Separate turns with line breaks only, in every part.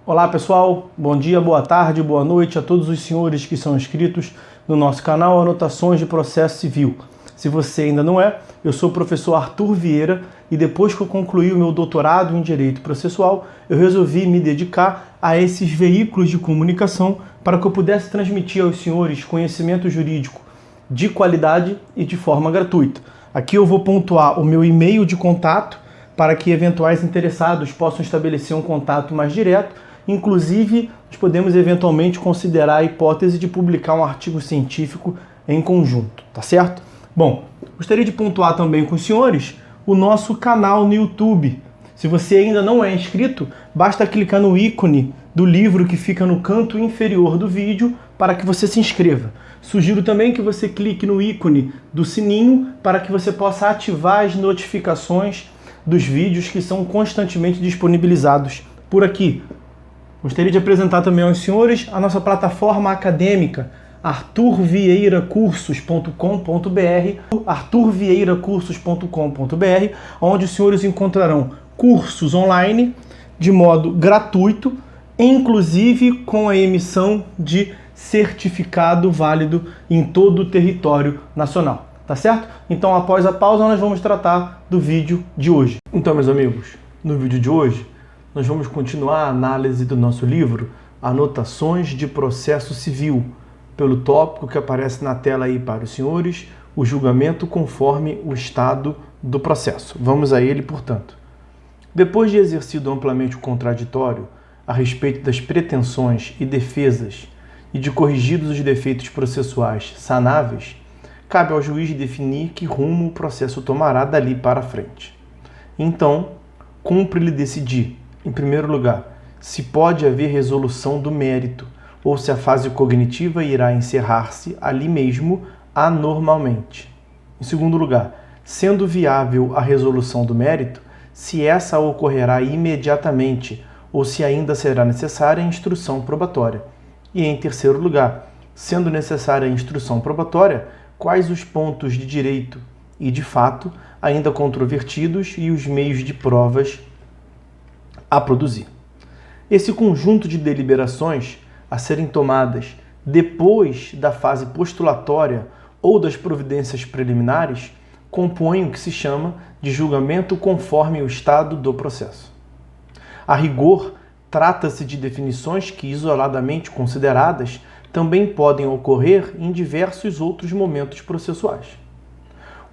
Olá pessoal, bom dia, boa tarde, boa noite a todos os senhores que são inscritos no nosso canal Anotações de Processo Civil. Se você ainda não é, eu sou o professor Arthur Vieira e depois que eu concluí o meu doutorado em Direito Processual, eu resolvi me dedicar a esses veículos de comunicação para que eu pudesse transmitir aos senhores conhecimento jurídico de qualidade e de forma gratuita. Aqui eu vou pontuar o meu e-mail de contato para que eventuais interessados possam estabelecer um contato mais direto. Inclusive, nós podemos eventualmente considerar a hipótese de publicar um artigo científico em conjunto, tá certo? Bom, gostaria de pontuar também com os senhores o nosso canal no YouTube. Se você ainda não é inscrito, basta clicar no ícone do livro que fica no canto inferior do vídeo para que você se inscreva. Sugiro também que você clique no ícone do sininho para que você possa ativar as notificações dos vídeos que são constantemente disponibilizados por aqui. Gostaria de apresentar também aos senhores a nossa plataforma acadêmica arturvieiracursos.com.br, arturvieiracursos.com.br, onde os senhores encontrarão cursos online de modo gratuito, inclusive com a emissão de certificado válido em todo o território nacional. Tá certo? Então, após a pausa, nós vamos tratar do vídeo de hoje. Então, meus amigos, no vídeo de hoje, nós vamos continuar a análise do nosso livro Anotações de Processo Civil, pelo tópico que aparece na tela aí para os senhores, o julgamento conforme o estado do processo. Vamos a ele, portanto. Depois de exercido amplamente o contraditório a respeito das pretensões e defesas e de corrigidos os defeitos processuais sanáveis, cabe ao juiz definir que rumo o processo tomará dali para frente. Então, cumpre-lhe decidir, em primeiro lugar, se pode haver resolução do mérito ou se a fase cognitiva irá encerrar-se ali mesmo anormalmente. Em segundo lugar, sendo viável a resolução do mérito, se essa ocorrerá imediatamente ou se ainda será necessária a instrução probatória. E em terceiro lugar, sendo necessária a instrução probatória, quais os pontos de direito e de fato ainda controvertidos e os meios de provas a produzir. Esse conjunto de deliberações a serem tomadas depois da fase postulatória ou das providências preliminares compõe o que se chama de julgamento conforme o estado do processo. A rigor, trata-se de definições que, isoladamente consideradas, também podem ocorrer em diversos outros momentos processuais.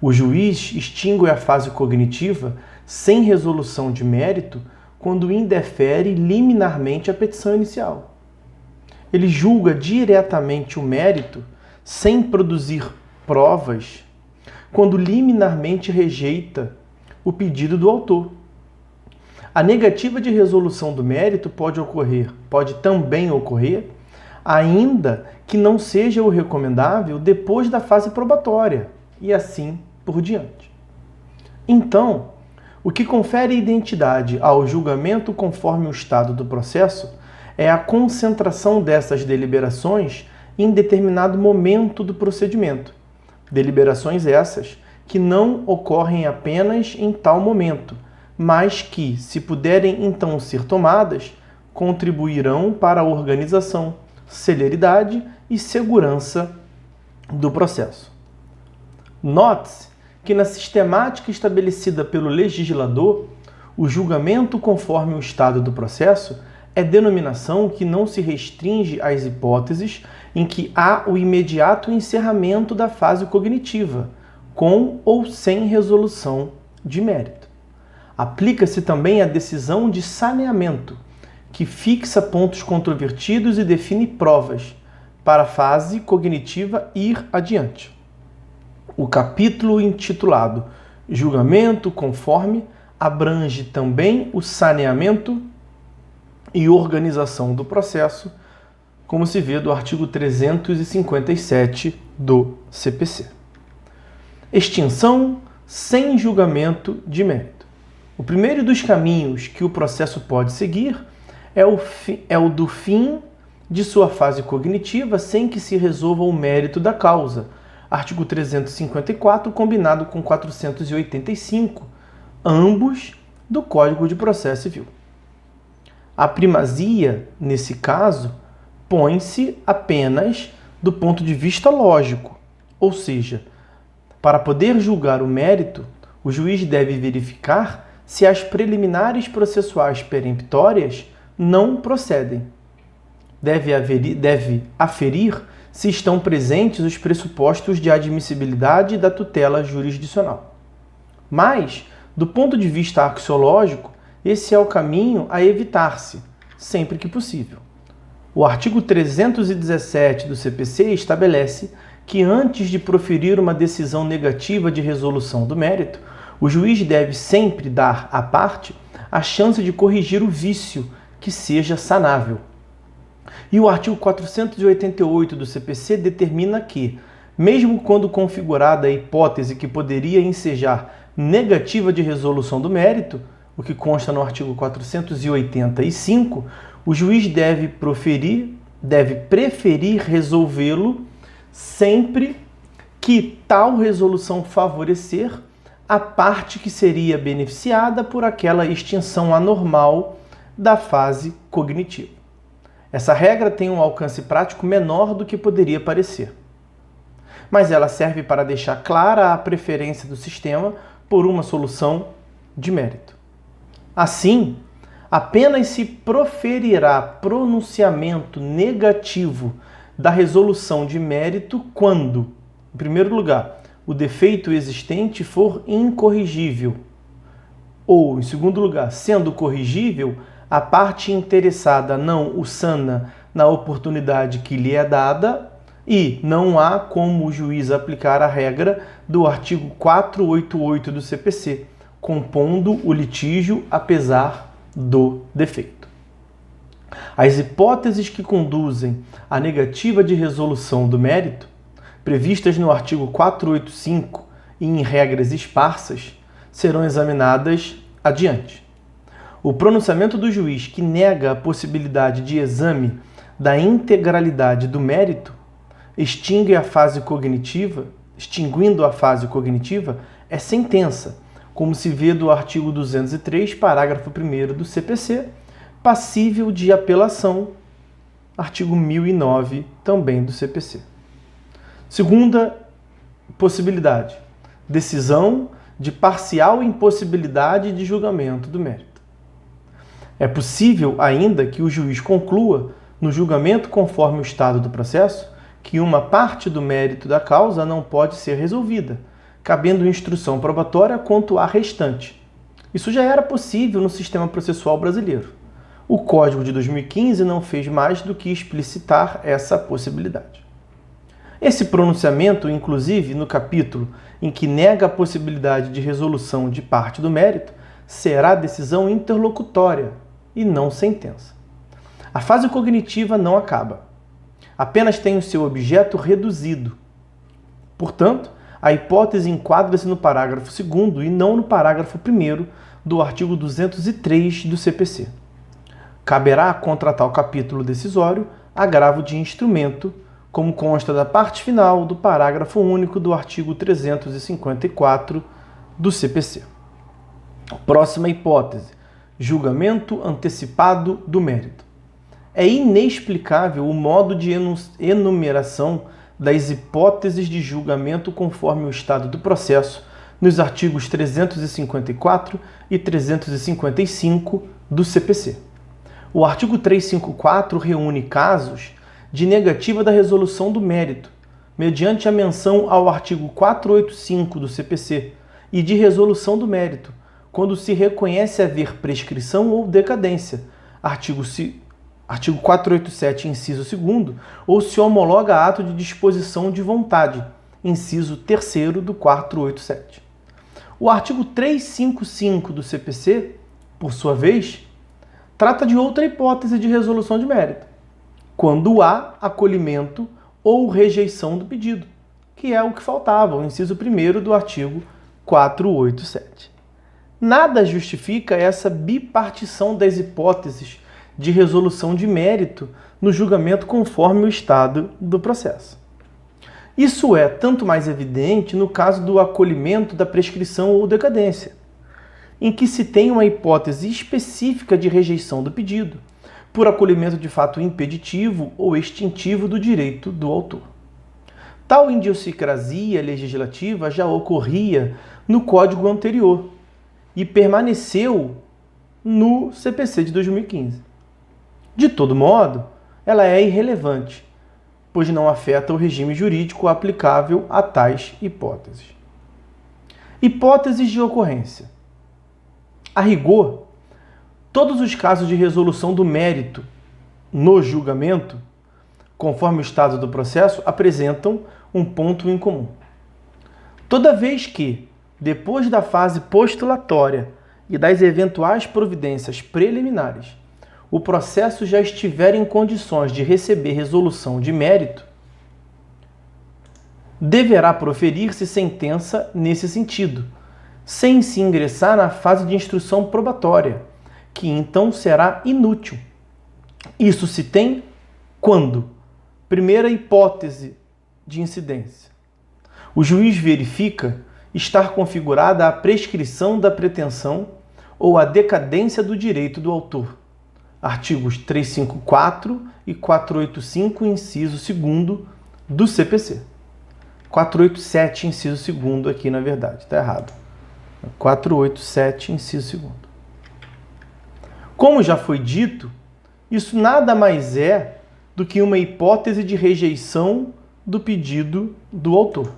O juiz extingue a fase cognitiva sem resolução de mérito quando indefere liminarmente a petição inicial. Ele julga diretamente o mérito sem produzir provas quando liminarmente rejeita o pedido do autor. A negativa de resolução do mérito pode também ocorrer, ainda que não seja o recomendável depois da fase probatória, e assim por diante. Então, o que confere identidade ao julgamento conforme o estado do processo é a concentração dessas deliberações em determinado momento do procedimento. Deliberações essas que não ocorrem apenas em tal momento, mas que, se puderem então ser tomadas, contribuirão para a organização, celeridade e segurança do processo. Note-se que na sistemática estabelecida pelo legislador, o julgamento conforme o estado do processo é denominação que não se restringe às hipóteses em que há o imediato encerramento da fase cognitiva, com ou sem resolução de mérito. Aplica-se também a decisão de saneamento, que fixa pontos controvertidos e define provas para a fase cognitiva ir adiante. O capítulo intitulado Julgamento conforme abrange também o saneamento e organização do processo, como se vê do artigo 357 do CPC. Extinção sem julgamento de mérito. O primeiro dos caminhos que o processo pode seguir é o do fim de sua fase cognitiva sem que se resolva o mérito da causa. Artigo 354, combinado com 485, ambos do Código de Processo Civil. A primazia, nesse caso, põe-se apenas do ponto de vista lógico, ou seja, para poder julgar o mérito, o juiz deve verificar se as preliminares processuais peremptórias não procedem. Deve aferir se estão presentes os pressupostos de admissibilidade da tutela jurisdicional. Mas, do ponto de vista axiológico, esse é o caminho a evitar-se, sempre que possível. O artigo 317 do CPC estabelece que antes de proferir uma decisão negativa de resolução do mérito, o juiz deve sempre dar à parte a chance de corrigir o vício que seja sanável. E o artigo 488 do CPC determina que, mesmo quando configurada a hipótese que poderia ensejar negativa de resolução do mérito, o que consta no artigo 485, o juiz deve preferir resolvê-lo sempre que tal resolução favorecer a parte que seria beneficiada por aquela extinção anormal da fase cognitiva. Essa regra tem um alcance prático menor do que poderia parecer, mas ela serve para deixar clara a preferência do sistema por uma solução de mérito. Assim, apenas se proferirá pronunciamento negativo da resolução de mérito quando, em primeiro lugar, o defeito existente for incorrigível, ou, em segundo lugar, sendo corrigível, a parte interessada não o sana na oportunidade que lhe é dada e não há como o juiz aplicar a regra do artigo 488 do CPC, compondo o litígio apesar do defeito. As hipóteses que conduzem à negativa de resolução do mérito, previstas no artigo 485 e em regras esparsas, serão examinadas adiante. O pronunciamento do juiz que nega a possibilidade de exame da integralidade do mérito, extinguindo a fase cognitiva, é sentença, como se vê do artigo 203, parágrafo 1º do CPC, passível de apelação, artigo 1009, também do CPC. Segunda possibilidade, decisão de parcial impossibilidade de julgamento do mérito. É possível ainda que o juiz conclua, no julgamento conforme o estado do processo, que uma parte do mérito da causa não pode ser resolvida, cabendo instrução probatória quanto à restante. Isso já era possível no sistema processual brasileiro. O Código de 2015 não fez mais do que explicitar essa possibilidade. Esse pronunciamento, inclusive, no capítulo em que nega a possibilidade de resolução de parte do mérito, será decisão interlocutória e não sentença. A fase cognitiva não acaba. Apenas tem o seu objeto reduzido. Portanto, a hipótese enquadra-se no parágrafo 2º e não no parágrafo 1º do artigo 203 do CPC. Caberá contra tal capítulo decisório agravo de instrumento, como consta da parte final do parágrafo único do artigo 354 do CPC. Próxima hipótese: julgamento antecipado do mérito. É inexplicável o modo de enumeração das hipóteses de julgamento conforme o estado do processo nos artigos 354 e 355 do CPC. O artigo 354 reúne casos de negativa da resolução do mérito, mediante a menção ao artigo 485 do CPC, e de resolução do mérito, quando se reconhece haver prescrição ou decadência, artigo 487, inciso 2º, ou se homologa ato de disposição de vontade, inciso 3º do 487. O artigo 355 do CPC, por sua vez, trata de outra hipótese de resolução de mérito, quando há acolhimento ou rejeição do pedido, que é o que faltava, o inciso 1º do artigo 487. Nada justifica essa bipartição das hipóteses de resolução de mérito no julgamento conforme o estado do processo. Isso é tanto mais evidente no caso do acolhimento da prescrição ou decadência, em que se tem uma hipótese específica de rejeição do pedido, por acolhimento de fato impeditivo ou extintivo do direito do autor. Tal idiosincrasia legislativa já ocorria no Código anterior e permaneceu no CPC de 2015. De todo modo, ela é irrelevante, pois não afeta o regime jurídico aplicável a tais hipóteses. Hipóteses de ocorrência. A rigor, todos os casos de resolução do mérito no julgamento, conforme o estado do processo, apresentam um ponto em comum. Toda vez que, depois da fase postulatória e das eventuais providências preliminares, o processo já estiver em condições de receber resolução de mérito, deverá proferir-se sentença nesse sentido, sem se ingressar na fase de instrução probatória, que então será inútil. Isso se tem quando? Primeira hipótese de incidência. O juiz verifica estar configurada a prescrição da pretensão ou a decadência do direito do autor. Artigos 354 e 485, inciso 2º do CPC. 487, inciso 2º aqui, na verdade, está errado. 487, inciso 2º. Como já foi dito, isso nada mais é do que uma hipótese de rejeição do pedido do autor.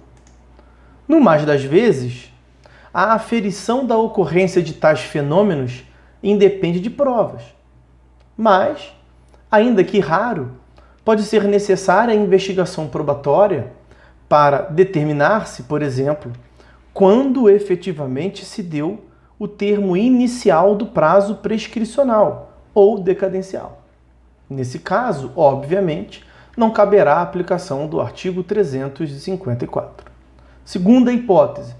No mais das vezes, a aferição da ocorrência de tais fenômenos independe de provas. Mas, ainda que raro, pode ser necessária a investigação probatória para determinar-se, por exemplo, quando efetivamente se deu o termo inicial do prazo prescricional ou decadencial. Nesse caso, obviamente, não caberá a aplicação do artigo 354. Segunda hipótese.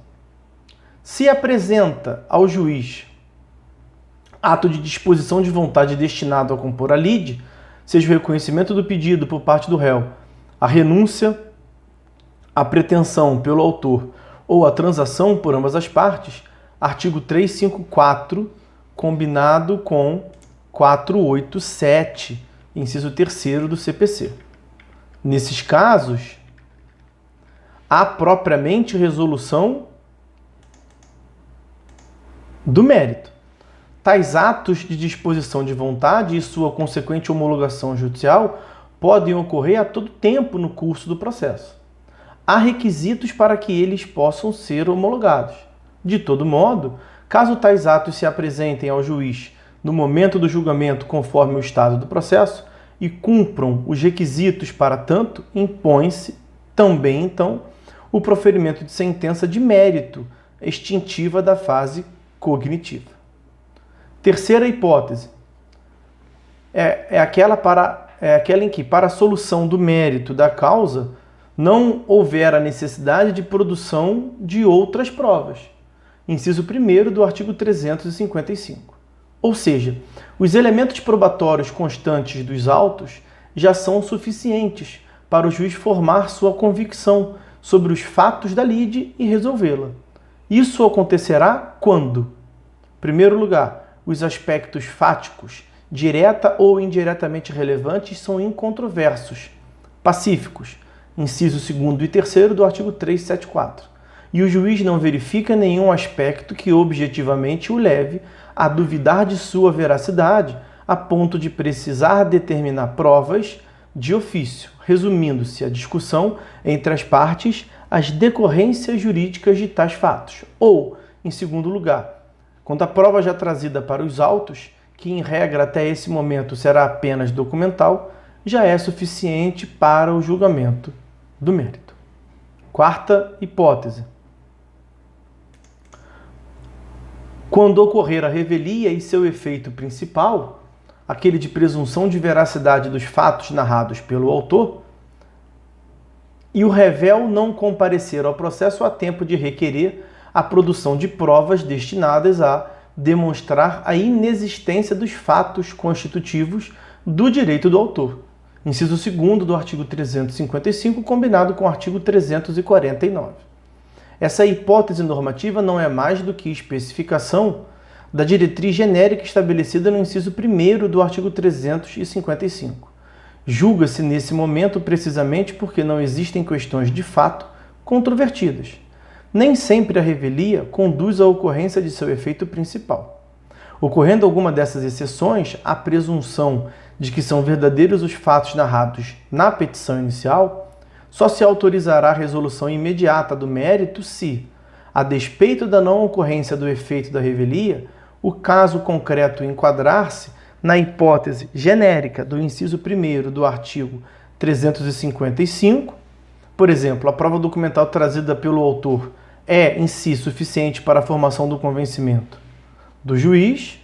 Se apresenta ao juiz ato de disposição de vontade destinado a compor a lide, seja o reconhecimento do pedido por parte do réu, a renúncia, a pretensão pelo autor ou a transação por ambas as partes, artigo 354, combinado com 487, inciso 3º do CPC. Nesses casos, há propriamente resolução do mérito. Tais atos de disposição de vontade e sua consequente homologação judicial podem ocorrer a todo tempo no curso do processo. Há requisitos para que eles possam ser homologados. De todo modo, caso tais atos se apresentem ao juiz no momento do julgamento conforme o estado do processo e cumpram os requisitos para tanto, impõe-se também, então, o proferimento de sentença de mérito extintiva da fase cognitiva. Terceira hipótese é aquela em que, para a solução do mérito da causa, não houver a necessidade de produção de outras provas. Inciso 1º do artigo 355. Ou seja, os elementos probatórios constantes dos autos já são suficientes para o juiz formar sua convicção sobre os fatos da lide e resolvê-la. Isso acontecerá quando? Em primeiro lugar, os aspectos fáticos, direta ou indiretamente relevantes, são incontroversos, pacíficos, inciso 2º e 3º do artigo 374. E o juiz não verifica nenhum aspecto que objetivamente o leve a duvidar de sua veracidade, a ponto de precisar determinar provas de ofício, resumindo-se a discussão entre as partes as decorrências jurídicas de tais fatos. Ou, em segundo lugar, quando a prova já trazida para os autos, que em regra até esse momento será apenas documental, já é suficiente para o julgamento do mérito. Quarta hipótese. Quando ocorrer a revelia e seu efeito principal, aquele de presunção de veracidade dos fatos narrados pelo autor, e o revel não comparecer ao processo a tempo de requerer a produção de provas destinadas a demonstrar a inexistência dos fatos constitutivos do direito do autor. Inciso 2º do artigo 355, combinado com o artigo 349. Essa hipótese normativa não é mais do que especificação da diretriz genérica estabelecida no inciso 1º do artigo 355. Julga-se nesse momento precisamente porque não existem questões de fato controvertidas. Nem sempre a revelia conduz à ocorrência de seu efeito principal. Ocorrendo alguma dessas exceções, a presunção de que são verdadeiros os fatos narrados na petição inicial, só se autorizará a resolução imediata do mérito se, a despeito da não ocorrência do efeito da revelia, o caso concreto enquadrar-se na hipótese genérica do inciso 1º do artigo 355, por exemplo, a prova documental trazida pelo autor é em si suficiente para a formação do convencimento do juiz,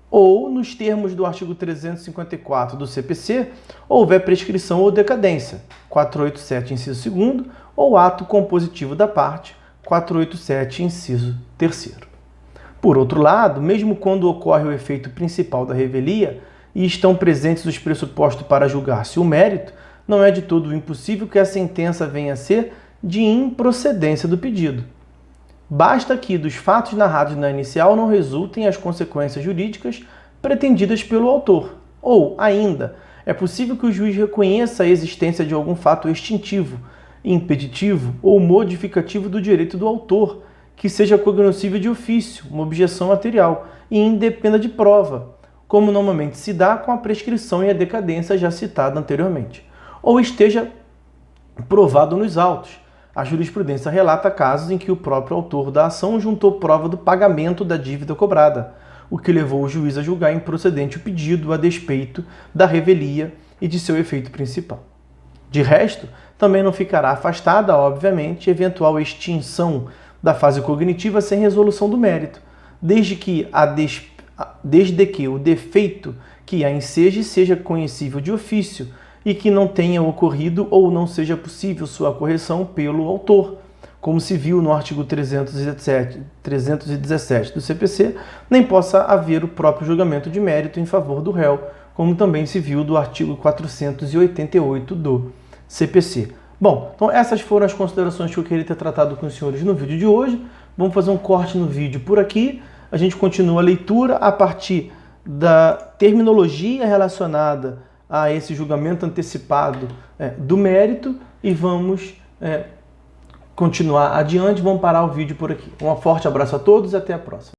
ou, nos termos do artigo 354 do CPC, houver prescrição ou decadência, 487, inciso 2º, ou ato compositivo da parte, 487, inciso 3º. Por outro lado, mesmo quando ocorre o efeito principal da revelia e estão presentes os pressupostos para julgar-se o mérito, não é de todo impossível que a sentença venha a ser de improcedência do pedido. Basta que dos fatos narrados na inicial não resultem as consequências jurídicas pretendidas pelo autor. Ou, ainda, é possível que o juiz reconheça a existência de algum fato extintivo, impeditivo ou modificativo do direito do autor, que seja cognoscível de ofício, uma objeção material, e independa de prova, como normalmente se dá com a prescrição e a decadência já citada anteriormente. Ou esteja provado nos autos. A jurisprudência relata casos em que o próprio autor da ação juntou prova do pagamento da dívida cobrada, o que levou o juiz a julgar improcedente o pedido a despeito da revelia e de seu efeito principal. De resto, também não ficará afastada, obviamente, eventual extinção da fase cognitiva sem resolução do mérito, desde que o defeito que a enseje seja conhecível de ofício e que não tenha ocorrido ou não seja possível sua correção pelo autor, como se viu no artigo 317 do CPC, nem possa haver o próprio julgamento de mérito em favor do réu, como também se viu do artigo 488 do CPC. Bom, então essas foram as considerações que eu queria ter tratado com os senhores no vídeo de hoje. Vamos fazer um corte no vídeo por aqui. A gente continua a leitura a partir da terminologia relacionada a esse julgamento antecipado do mérito e vamos continuar adiante. Vamos parar o vídeo por aqui. Um forte abraço a todos e até a próxima.